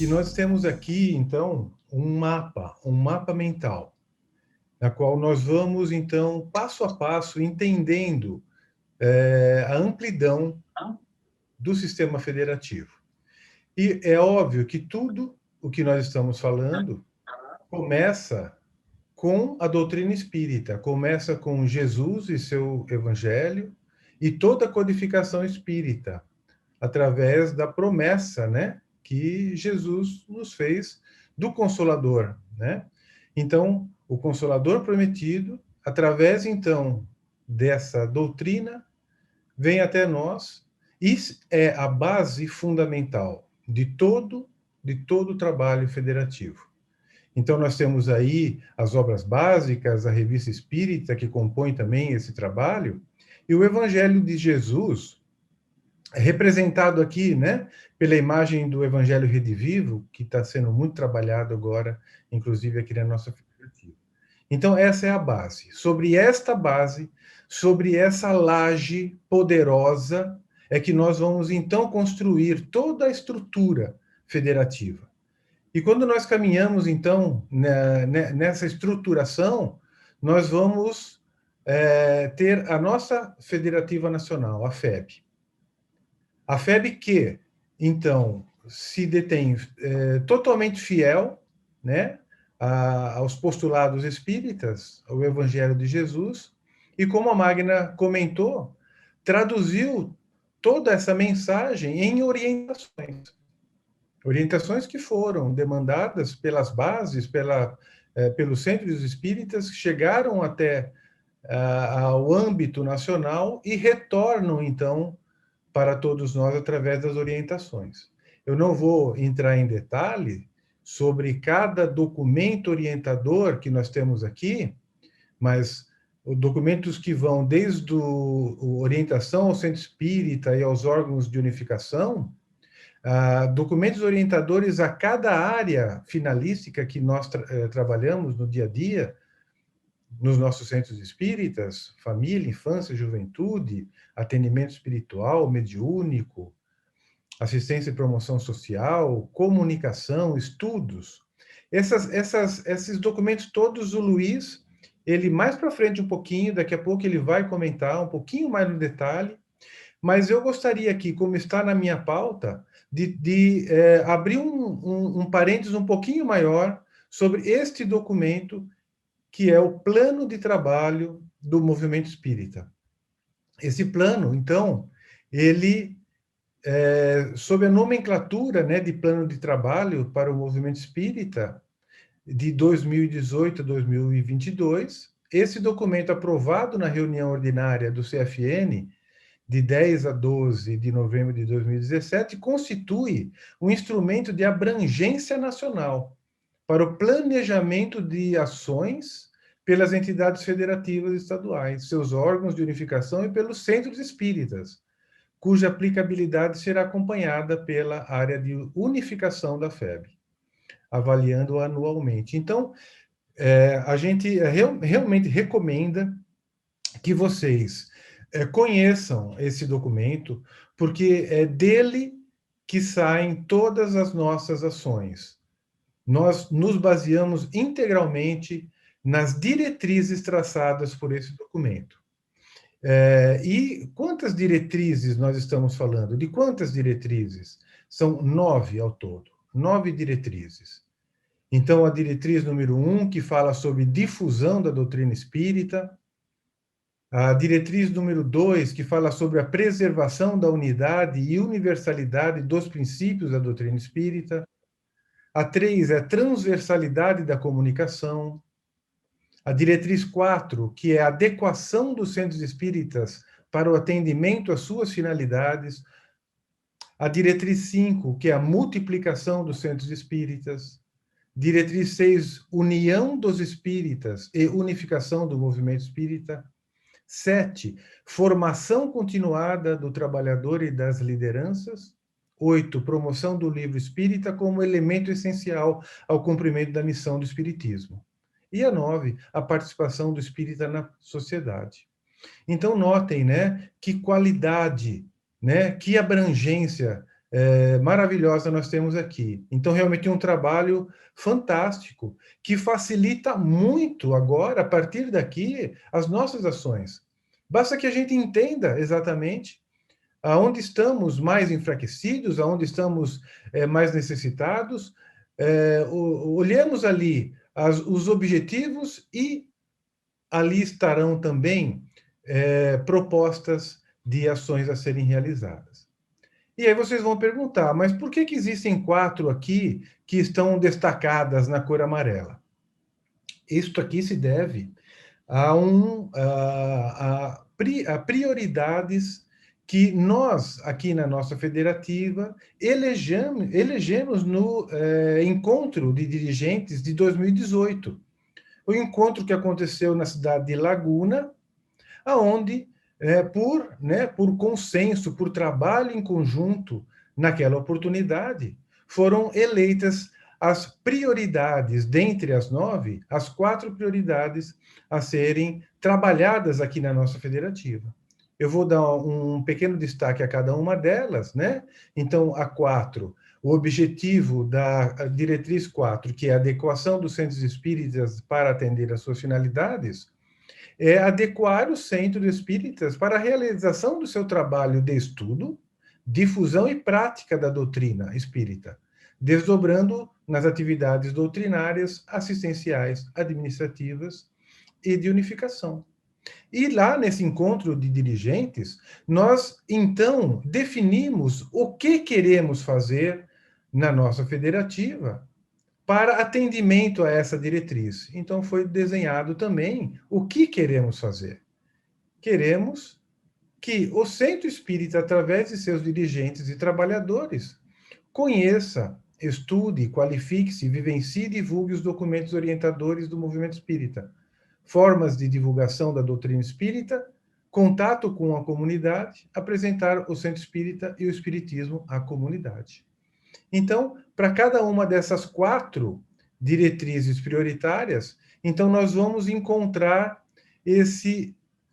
que nós temos aqui, então, um mapa mental, na qual nós vamos, então, passo a passo, entendendo a amplidão do sistema federativo. E é óbvio que tudo o que nós estamos falando começa com a doutrina espírita, começa com Jesus e seu evangelho e toda a codificação espírita, através da promessa, né, que Jesus nos fez do Consolador, né? Então, o Consolador prometido, através então dessa doutrina, vem até nós e é a base fundamental de todo o trabalho federativo. Então, nós temos aí as obras básicas, a revista espírita, que compõe também esse trabalho, e o Evangelho de Jesus, representado aqui, né, pela imagem do Evangelho Redivivo, que está sendo muito trabalhado agora, inclusive aqui na nossa federativa. Então, essa é a base. Sobre esta base, sobre essa laje poderosa, é que nós vamos, então, construir toda a estrutura federativa. E quando nós caminhamos, então, nessa estruturação, nós vamos ter a nossa Federativa Nacional, a FEB. A FEB que, então, se detém totalmente fiel, né, aos postulados espíritas, ao Evangelho de Jesus, e como a Magna comentou, traduziu toda essa mensagem em orientações. Orientações que foram demandadas pelas bases, pelos centros espíritas, que chegaram até ao âmbito nacional e retornam, então, para todos nós através das orientações. Eu não vou entrar em detalhe sobre cada documento orientador que nós temos aqui, mas os documentos que vão desde a orientação ao centro espírita e aos órgãos de unificação, documentos orientadores a cada área finalística que nós trabalhamos no dia a dia, nos nossos centros espíritas, família, infância, juventude, atendimento espiritual, mediúnico, assistência e promoção social, comunicação, estudos. Esses documentos todos, o Luiz, ele mais para frente um pouquinho, daqui a pouco ele vai comentar um pouquinho mais no detalhe, mas eu gostaria aqui, como está na minha pauta, de abrir um parênteses um pouquinho maior sobre este documento, que é o plano de trabalho do movimento espírita. Esse plano, então, ele, sob a nomenclatura, né, de plano de trabalho para o movimento espírita, de 2018 a 2022, esse documento aprovado na reunião ordinária do CFN, de 10 a 12 de novembro de 2017, constitui um instrumento de abrangência nacional para o planejamento de ações pelas entidades federativas estaduais, seus órgãos de unificação e pelos centros espíritas, cuja aplicabilidade será acompanhada pela área de unificação da FEB, avaliando anualmente. Então, a gente realmente recomenda que vocês conheçam esse documento, porque é dele que saem todas as nossas ações. Nós nos baseamos integralmente nas diretrizes traçadas por esse documento. E quantas diretrizes nós estamos falando? De quantas diretrizes? São 9 ao todo, 9 diretrizes. Então, a diretriz número 1, que fala sobre difusão da doutrina espírita, a diretriz número 2, que fala sobre a preservação da unidade e universalidade dos princípios da doutrina espírita. A 3 é a transversalidade da comunicação. A diretriz 4, que é a adequação dos centros espíritas para o atendimento às suas finalidades. A diretriz 5, que é a multiplicação dos centros espíritas. Diretriz 6, união dos espíritas e unificação do movimento espírita. 7, formação continuada do trabalhador e das lideranças. 8, promoção do livro espírita como elemento essencial ao cumprimento da missão do espiritismo. E a 9, a participação do espírita na sociedade. Então, notem, né, que qualidade, né, que abrangência maravilhosa nós temos aqui. Então, realmente é um trabalho fantástico, que facilita muito agora, a partir daqui, as nossas ações. Basta que a gente entenda exatamente aonde estamos mais enfraquecidos, aonde estamos mais necessitados, olhemos ali os objetivos e ali estarão também propostas de ações a serem realizadas. E aí vocês vão perguntar, mas por que existem 4 aqui que estão destacadas na cor amarela? Isto aqui se deve a prioridades que nós, aqui na nossa federativa, elegemos no encontro de dirigentes de 2018. O encontro que aconteceu na cidade de Laguna, aonde, por consenso, por trabalho em conjunto, naquela oportunidade, foram eleitas as prioridades, dentre as 9, as 4 prioridades a serem trabalhadas aqui na nossa federativa. Eu vou dar um pequeno destaque a cada uma delas, né? Então, a 4, o objetivo da diretriz 4, que é a adequação dos centros espíritas para atender às suas finalidades, é adequar o centro espíritas para a realização do seu trabalho de estudo, difusão e prática da doutrina espírita, desdobrando nas atividades doutrinárias, assistenciais, administrativas e de unificação. E lá nesse encontro de dirigentes, nós então definimos o que queremos fazer na nossa federativa para atendimento a essa diretriz. Então foi desenhado também o que queremos fazer. Queremos que o Centro Espírita, através de seus dirigentes e trabalhadores, conheça, estude, qualifique-se, vivencie e divulgue os documentos orientadores do movimento espírita, formas de divulgação da doutrina espírita, contato com a comunidade, apresentar o Centro Espírita e o Espiritismo à comunidade. Então, para cada uma dessas 4 diretrizes prioritárias, então nós vamos encontrar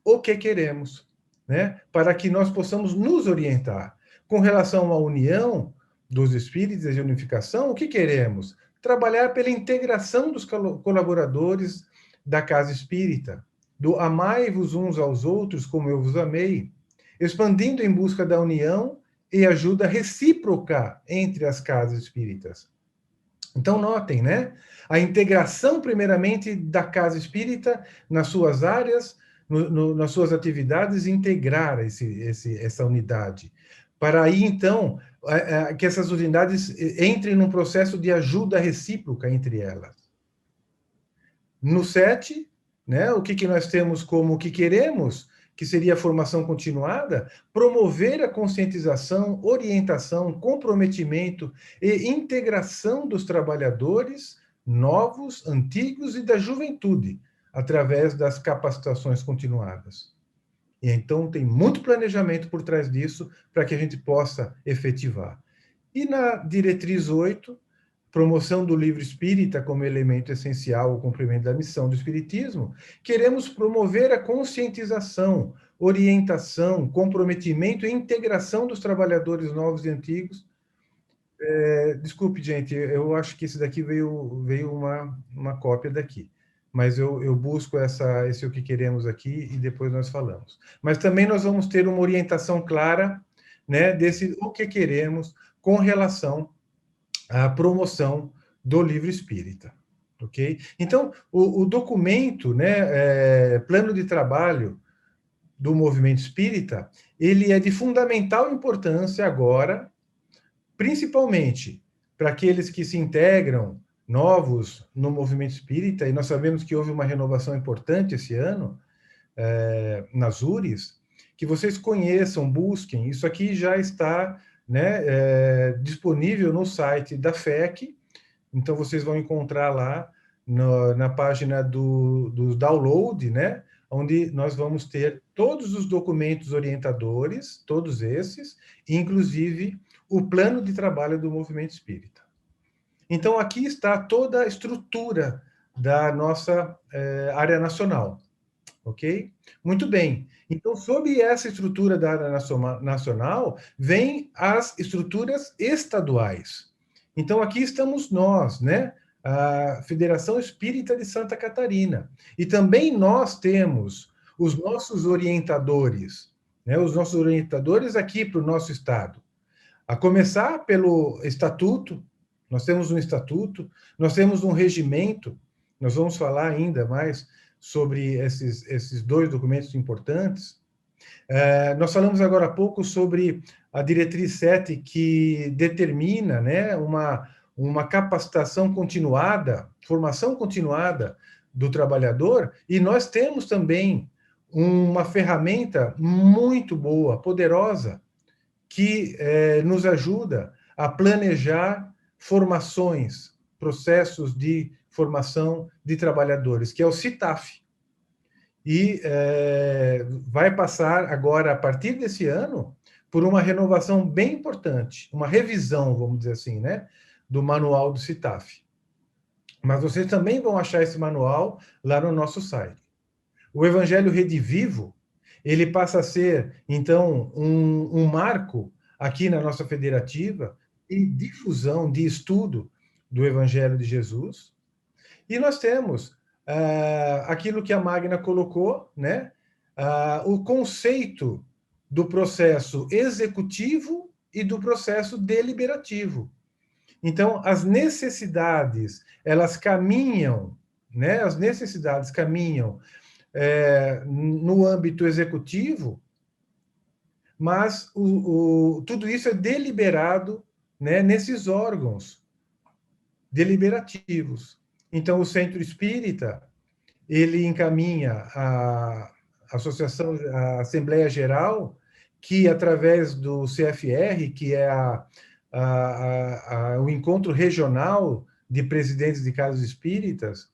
o que queremos, né? Para que nós possamos nos orientar. Com relação à união dos espíritos e unificação, o que queremos? Trabalhar pela integração dos colaboradores da casa espírita, do amai-vos uns aos outros como eu vos amei, expandindo em busca da união e ajuda recíproca entre as casas espíritas. Então, notem, né? A integração, primeiramente, da casa espírita nas suas áreas, nas suas atividades, integrar essa unidade. Para aí, então, que essas unidades entrem num processo de ajuda recíproca entre elas. No 7, né, o que nós temos como o que queremos, que seria a formação continuada, promover a conscientização, orientação, comprometimento e integração dos trabalhadores novos, antigos e da juventude, através das capacitações continuadas. E então tem muito planejamento por trás disso para que a gente possa efetivar. E na diretriz 8, promoção do livro espírita como elemento essencial ao cumprimento da missão do espiritismo, queremos promover a conscientização, orientação, comprometimento e integração dos trabalhadores novos e antigos. Desculpe, gente, eu acho que esse daqui veio uma cópia daqui, mas eu busco esse o que queremos aqui e depois nós falamos. Mas também nós vamos ter uma orientação clara, né, desse o que queremos com relação a promoção do livro espírita, ok? Então, o documento, né, plano de trabalho do movimento espírita, ele é de fundamental importância agora, principalmente para aqueles que se integram novos no movimento espírita, e nós sabemos que houve uma renovação importante esse ano, nas URIs, que vocês conheçam, busquem, isso aqui já está, né, disponível no site da FEC, então vocês vão encontrar lá na página do download, né, onde nós vamos ter todos os documentos orientadores, todos esses, inclusive o plano de trabalho do movimento espírita. Então aqui está toda a estrutura da nossa área nacional, ok? Muito bem. Então, sob essa estrutura da área nacional, vem as estruturas estaduais. Então, aqui estamos nós, né? A Federação Espírita de Santa Catarina. E também nós temos os nossos orientadores, né? Os nossos orientadores aqui para o nosso estado. A começar pelo estatuto, nós temos um estatuto, nós temos um regimento, nós vamos falar ainda mais sobre esses dois documentos importantes. Nós falamos agora há pouco sobre a diretriz 7, que determina, né, uma capacitação continuada, formação continuada do trabalhador, e nós temos também uma ferramenta muito boa, poderosa, que nos ajuda a planejar formações, processos de formação de trabalhadores, que é o CITAF. E vai passar agora, a partir desse ano, por uma renovação bem importante, uma revisão, vamos dizer assim, né, do manual do CITAF. Mas vocês também vão achar esse manual lá no nosso site. O Evangelho Redivivo, ele passa a ser, então, um marco aqui na nossa federativa de difusão, de estudo do Evangelho de Jesus. E nós temos aquilo que a Magna colocou, né? O conceito do processo executivo e do processo deliberativo. Então, as necessidades, elas caminham, né? As necessidades caminham no âmbito executivo, mas tudo isso é deliberado, né, nesses órgãos deliberativos. Então, o Centro Espírita, ele encaminha a Associação, a Assembleia Geral, que, através do CFR, que é o Encontro Regional de Presidentes de Casas Espíritas,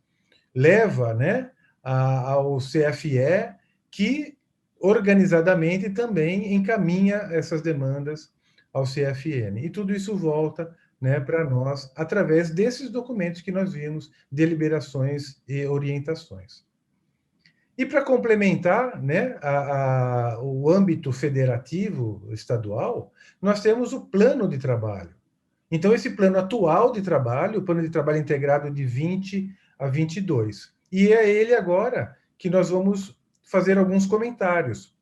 leva, né, ao CFE, que organizadamente também encaminha essas demandas ao CFN. E tudo isso volta, né, para nós através desses documentos que nós vimos, deliberações e orientações. E para complementar, né, o âmbito federativo estadual, nós temos o plano de trabalho. Então, esse plano atual de trabalho, o plano de trabalho integrado de 20 a 22. E é ele agora que nós vamos fazer alguns comentários.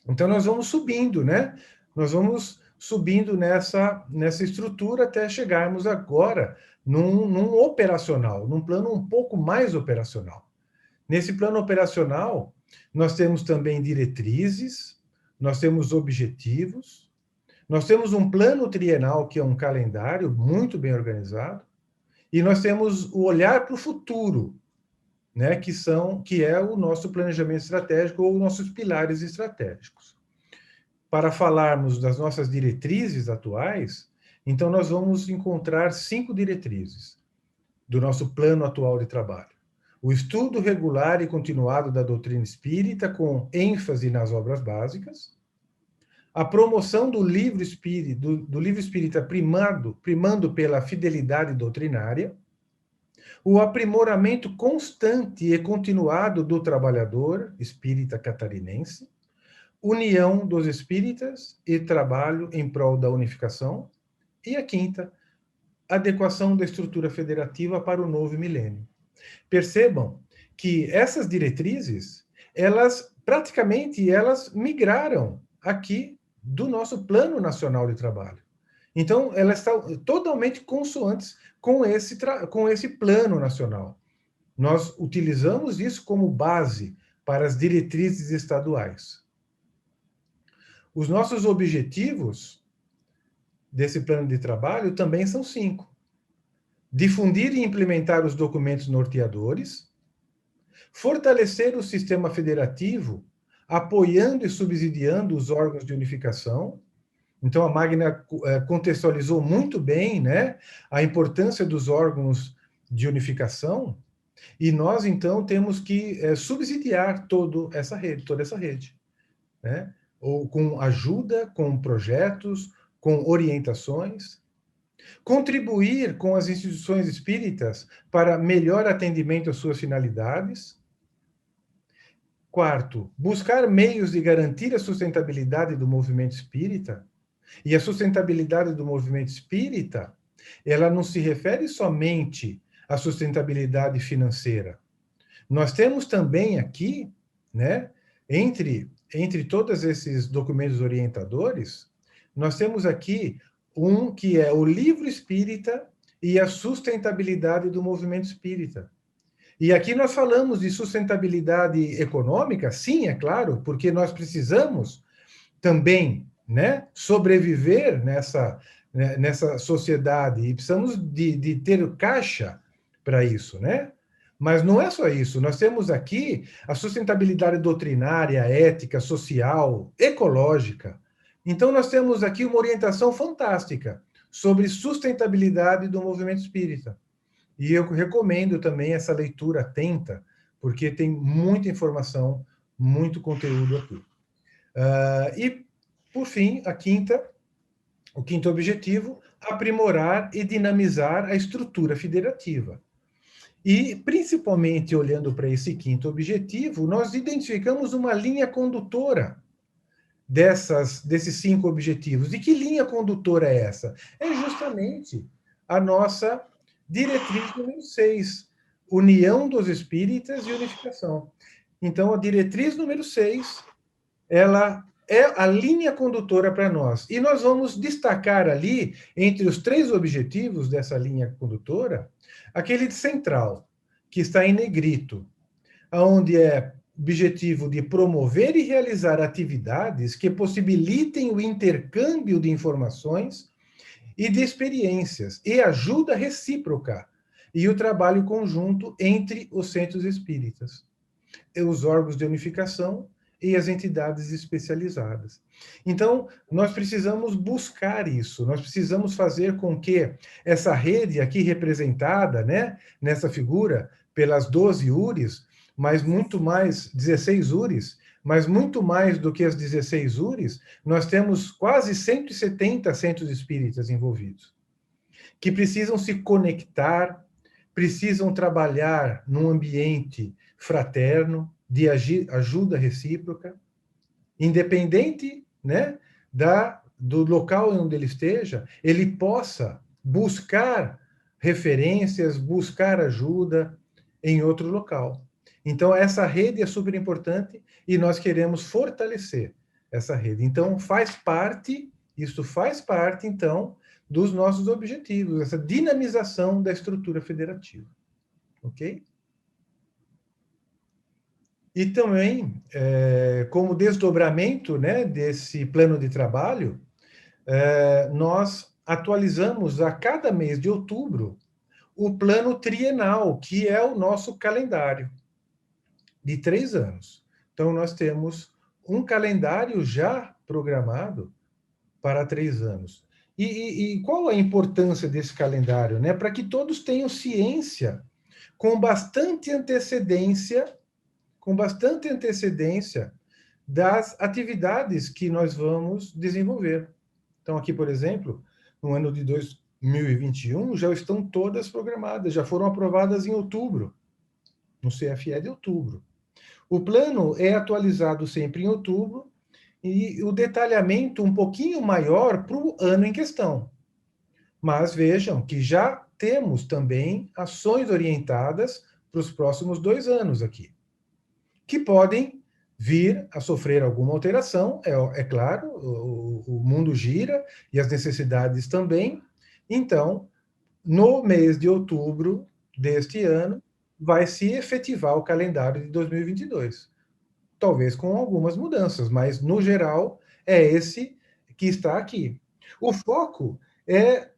Então, nós vamos subindo, né? Nós vamos subindo nessa estrutura até chegarmos agora num operacional, num plano um pouco mais operacional. Nesse plano operacional, nós temos também diretrizes, nós temos objetivos, nós temos um plano trienal, que é um calendário muito bem organizado, e nós temos o olhar para o futuro, né, que é o nosso planejamento estratégico ou nossos pilares estratégicos. Para falarmos das nossas diretrizes atuais, então nós vamos encontrar 5 diretrizes do nosso plano atual de trabalho. O estudo regular e continuado da doutrina espírita, com ênfase nas obras básicas. A promoção do livro espírita primando pela fidelidade doutrinária. O aprimoramento constante e continuado do trabalhador espírita catarinense. União dos espíritas e trabalho em prol da unificação. E a quinta, adequação da estrutura federativa para o novo milênio. Percebam que essas diretrizes, elas migraram aqui do nosso Plano Nacional de Trabalho. Então, elas estão totalmente consoantes com esse plano nacional. Nós utilizamos isso como base para as diretrizes estaduais. Os nossos objetivos desse plano de trabalho também são 5. Difundir e implementar os documentos norteadores, fortalecer o sistema federativo, apoiando e subsidiando os órgãos de unificação. Então, a Magna contextualizou muito bem, né, a importância dos órgãos de unificação, e nós, então, temos que subsidiar toda essa rede, né, ou com ajuda, com projetos, com orientações. Contribuir com as instituições espíritas para melhor atendimento às suas finalidades. Quarto, buscar meios de garantir a sustentabilidade do movimento espírita. E a sustentabilidade do movimento espírita, ela não se refere somente à sustentabilidade financeira. Nós temos também aqui, né, entre todos esses documentos orientadores, nós temos aqui um que é o Livro Espírita e a sustentabilidade do movimento espírita. E aqui nós falamos de sustentabilidade econômica, sim, é claro, porque nós precisamos também, né, sobreviver nessa sociedade e precisamos de ter caixa para isso, né? Mas não é só isso. Nós temos aqui a sustentabilidade doutrinária, ética, social, ecológica. Então, nós temos aqui uma orientação fantástica sobre sustentabilidade do movimento espírita. E eu recomendo também essa leitura atenta, porque tem muita informação, muito conteúdo aqui. E, por fim, o quinto objetivo, aprimorar e dinamizar a estrutura federativa. E, principalmente olhando para esse quinto objetivo, nós identificamos uma linha condutora desses 5 objetivos. E que linha condutora é essa? É justamente a nossa diretriz número 6, união dos espíritas e unificação. Então, a diretriz número 6, ela é a linha condutora para nós. E nós vamos destacar ali, entre os 3 objetivos dessa linha condutora, aquele central, que está em negrito, onde é objetivo de promover e realizar atividades que possibilitem o intercâmbio de informações e de experiências e ajuda recíproca e o trabalho conjunto entre os centros espíritas, e os órgãos de unificação e as entidades especializadas. Então, nós precisamos buscar isso, nós precisamos fazer com que essa rede aqui representada, né, nessa figura, pelas 12 URIs, mas muito mais, 16 URIs, mas muito mais do que as 16 URIs, nós temos quase 170 centros espíritas envolvidos, que precisam se conectar, precisam trabalhar num ambiente fraterno, de ajuda recíproca, independente, né, do local onde ele esteja, ele possa buscar referências, buscar ajuda em outro local. Então, essa rede é super importante e nós queremos fortalecer essa rede. Então, isso faz parte, então, dos nossos objetivos, essa dinamização da estrutura federativa. Ok? E também, como desdobramento, né, desse plano de trabalho, nós atualizamos a cada mês de outubro o plano trienal, que é o nosso calendário de 3 anos. Então, nós temos um calendário já programado para 3 anos. E qual a importância desse calendário? Né? Para que todos tenham ciência, com bastante antecedência, das atividades que nós vamos desenvolver. Então, aqui, por exemplo, no ano de 2021, já estão todas programadas, já foram aprovadas em outubro, no CFE de outubro. O plano é atualizado sempre em outubro e o detalhamento um pouquinho maior para o ano em questão. Mas vejam que já temos também ações orientadas para os próximos 2 anos aqui, que podem vir a sofrer alguma alteração, é claro, o mundo gira e as necessidades também. Então, no mês de outubro deste ano, vai se efetivar o calendário de 2022. Talvez com algumas mudanças, mas, no geral, é esse que está aqui. O foco é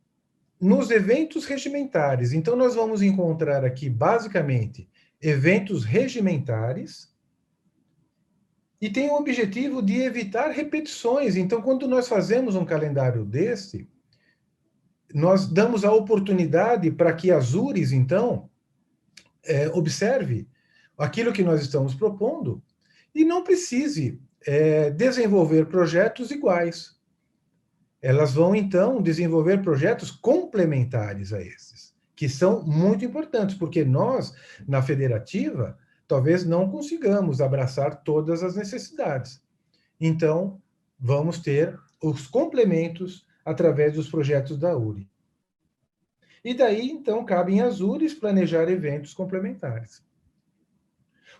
nos eventos regimentares. Então, nós vamos encontrar aqui, basicamente, eventos regimentares, e tem o objetivo de evitar repetições. Então, quando nós fazemos um calendário desse, nós damos a oportunidade para que as URIs, então, observe aquilo que nós estamos propondo e não precise desenvolver projetos iguais. Elas vão, então, desenvolver projetos complementares a esses, que são muito importantes, porque nós, na federativa, talvez não consigamos abraçar todas as necessidades. Então, vamos ter os complementos através dos projetos da URI. E daí, então, cabem às URIs planejar eventos complementares.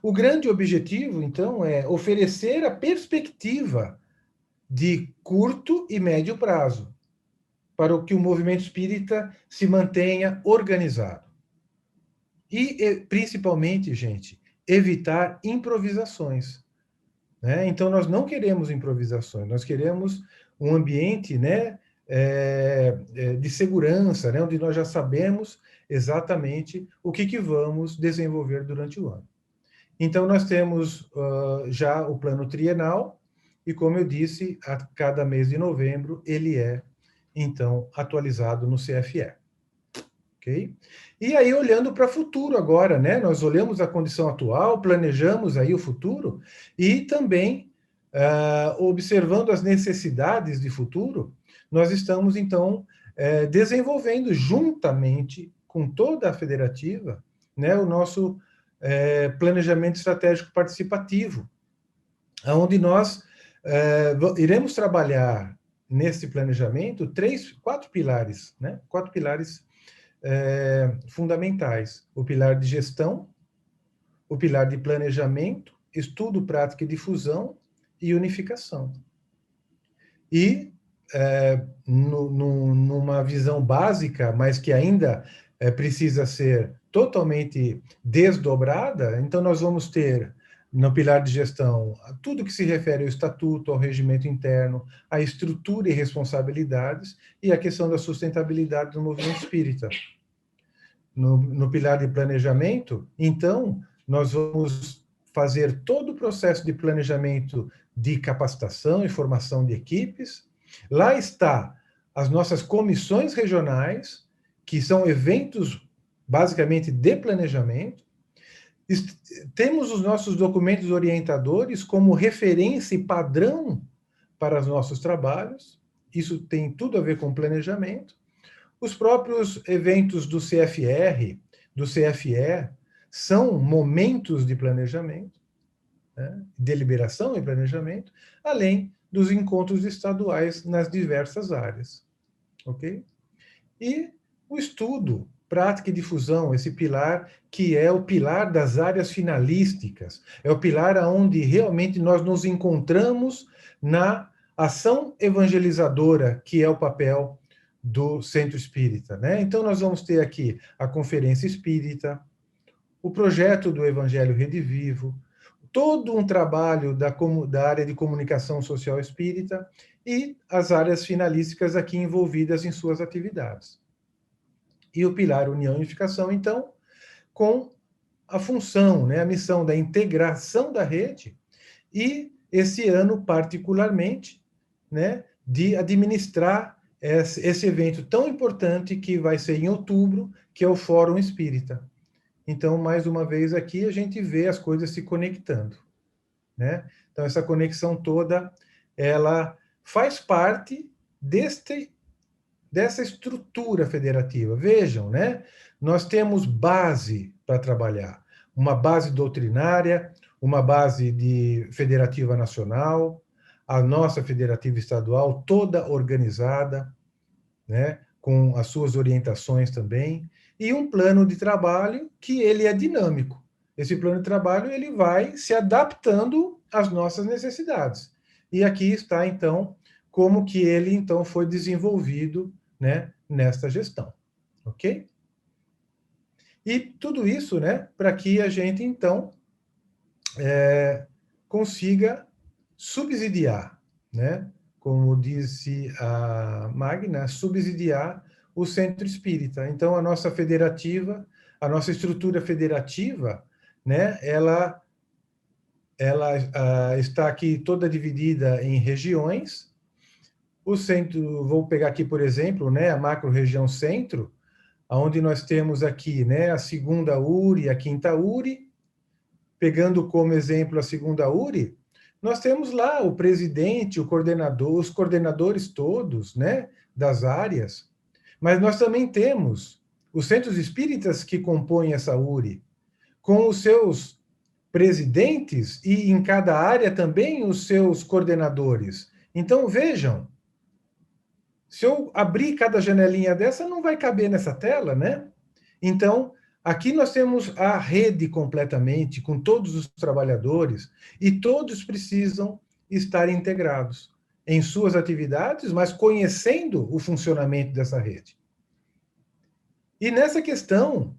O grande objetivo, então, é oferecer a perspectiva de curto e médio prazo, para que o movimento espírita se mantenha organizado. E, principalmente, gente, evitar improvisações. Né? Então, nós não queremos improvisações, nós queremos um ambiente, né, de segurança, né, onde nós já sabemos exatamente o que vamos desenvolver durante o ano. Então, nós temos já o plano trienal, e como eu disse, a cada mês de novembro, ele é, então, atualizado no CFE. Ok? E aí, olhando para o futuro agora, né? Nós olhamos a condição atual, planejamos aí o futuro, e também, observando as necessidades de futuro, nós estamos, então, desenvolvendo juntamente com toda a federativa, né, o nosso planejamento estratégico participativo, onde nós iremos trabalhar nesse planejamento quatro pilares, né? Quatro pilares fundamentais: o pilar de gestão, o pilar de planejamento, estudo, prática e difusão e unificação. E numa visão básica, mas que ainda precisa ser totalmente desdobrada, então nós vamos ter no pilar de gestão tudo que se refere ao estatuto, ao regimento interno, à estrutura e responsabilidades, e a questão da sustentabilidade do movimento espírita. No pilar de planejamento, então, nós vamos fazer todo o processo de planejamento de capacitação e formação de equipes. Lá está as nossas comissões regionais, que são eventos basicamente de planejamento. Temos os nossos documentos orientadores como referência e padrão para os nossos trabalhos. Isso tem tudo a ver com planejamento. Os próprios eventos do CFR, do CFE, são momentos de planejamento, né? Deliberação e planejamento, além dos encontros estaduais nas diversas áreas. Ok? E o estudo, prática e difusão, esse pilar que é o pilar das áreas finalísticas, é o pilar onde realmente nós nos encontramos na ação evangelizadora, que é o papel do Centro Espírita, né? Então, nós vamos ter aqui a Conferência Espírita, o projeto do Evangelho Rede Vivo, todo um trabalho da área de comunicação social espírita e as áreas finalísticas aqui envolvidas em suas atividades. E o pilar União e Unificação, então, com a função, né, a missão da integração da rede e, esse ano, particularmente, né, de administrar esse evento tão importante que vai ser em outubro, que é o Fórum Espírita. Então, mais uma vez aqui, a gente vê as coisas se conectando, né? Então, essa conexão toda, ela faz parte dessa estrutura federativa. Vejam, né? Nós temos base para trabalhar, uma base doutrinária, uma base de federativa nacional, a nossa federativa estadual toda organizada, né, com as suas orientações também, e um plano de trabalho que ele é dinâmico. Esse plano de trabalho ele vai se adaptando às nossas necessidades. E aqui está, então, como que ele, então, foi desenvolvido, né, nesta gestão. Ok? E tudo isso, né, para que a gente, então, consiga subsidiar, né, como disse a Magna, subsidiar o Centro Espírita. Então, a nossa federativa, a nossa estrutura federativa, né, ela está aqui toda dividida em regiões. O centro, vou pegar aqui, por exemplo, né, a macro-região centro, onde nós temos aqui, né, a segunda URI, a quinta URI. Pegando como exemplo a segunda URI, nós temos lá o presidente, o coordenador, os coordenadores todos, né, das áreas, mas nós também temos os centros espíritas que compõem essa URI, com os seus presidentes e em cada área também os seus coordenadores. Então, vejam, se eu abrir cada janelinha dessa, não vai caber nessa tela, né? Então, aqui nós temos a rede completamente, com todos os trabalhadores, e todos precisam estar integrados em suas atividades, mas conhecendo o funcionamento dessa rede. E nessa questão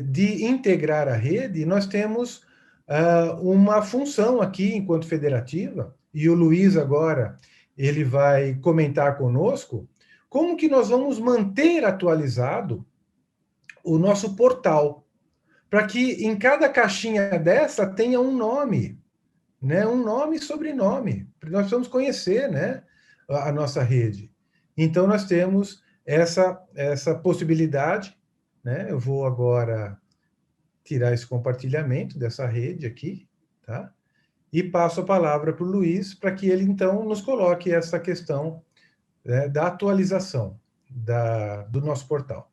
de integrar a rede, nós temos uma função aqui, enquanto federativa, e o Luiz agora ele vai comentar conosco, como que nós vamos manter atualizado o nosso portal, para que em cada caixinha dessa tenha um nome, né? Um nome e sobrenome. Nós precisamos conhecer, né, a nossa rede. Então, nós temos essa possibilidade, né? Eu vou agora tirar esse compartilhamento dessa rede aqui, tá? E passo a palavra para o Luiz, para que ele, então, nos coloque essa questão, né, da atualização do nosso portal.